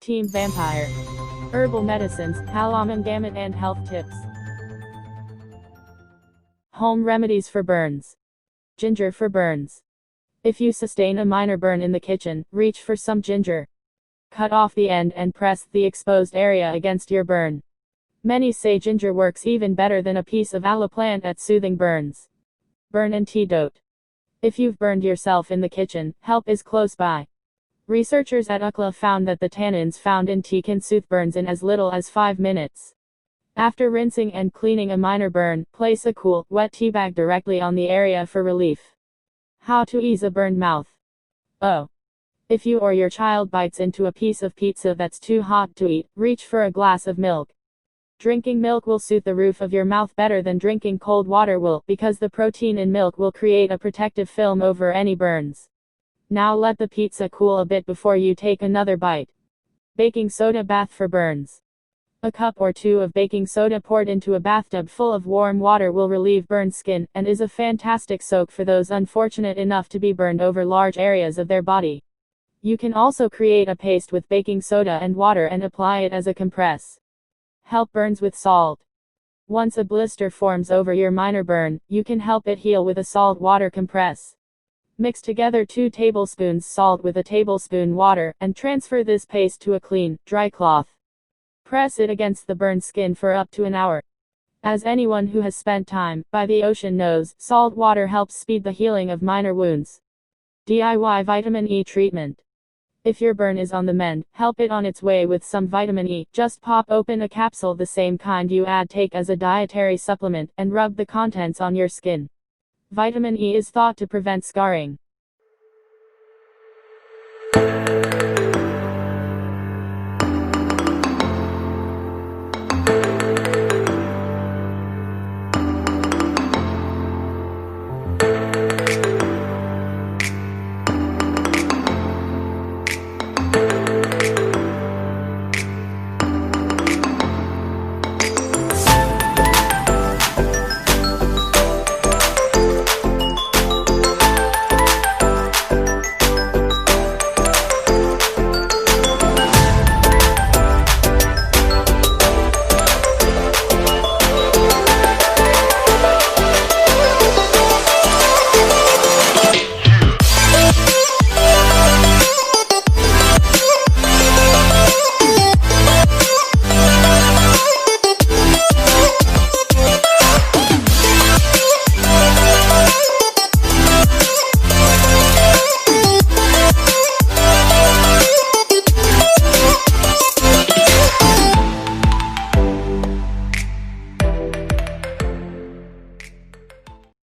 Team Vampire. Herbal medicines, Halamang Gamot and health tips. Home remedies for burns. Ginger for burns. If you sustain a minor burn in the kitchen, reach for some ginger. Cut off the end and press the exposed area against your burn. Many say ginger works even better than a piece of aloe plant at soothing burns. Burn An-Tea-Dote. If you've burned yourself in the kitchen, help is close by. Researchers at UCLA found that the tannins found in tea can soothe burns in as little as 5 minutes. After rinsing and cleaning a minor burn, place a cool, wet tea bag directly on the area for relief. How to ease a burned mouth. Oh. If you or your child bites into a piece of pizza that's too hot to eat, reach for a glass of milk. Drinking milk will soothe the roof of your mouth better than drinking cold water will, because the protein in milk will create a protective film over any burns. Now let the pizza cool a bit before you take another bite. Baking soda bath for burns. A cup or two of baking soda poured into a bathtub full of warm water will relieve burned skin, and is a fantastic soak for those unfortunate enough to be burned over large areas of their body. You can also create a paste with baking soda and water and apply it as a compress. Help burns with salt. Once a blister forms over your minor burn, you can help it heal with a salt water compress. Mix together 2 tablespoons salt with a tablespoon water, and transfer this paste to a clean, dry cloth. Press it against the burned skin for up to an hour. As anyone who has spent time by the ocean knows, salt water helps speed the healing of minor wounds. DIY Vitamin E treatment. If your burn is on the mend, help it on its way with some vitamin E. Just pop open a capsule, the same kind you take as a dietary supplement, and rub the contents on your skin. Vitamin E is thought to prevent scarring.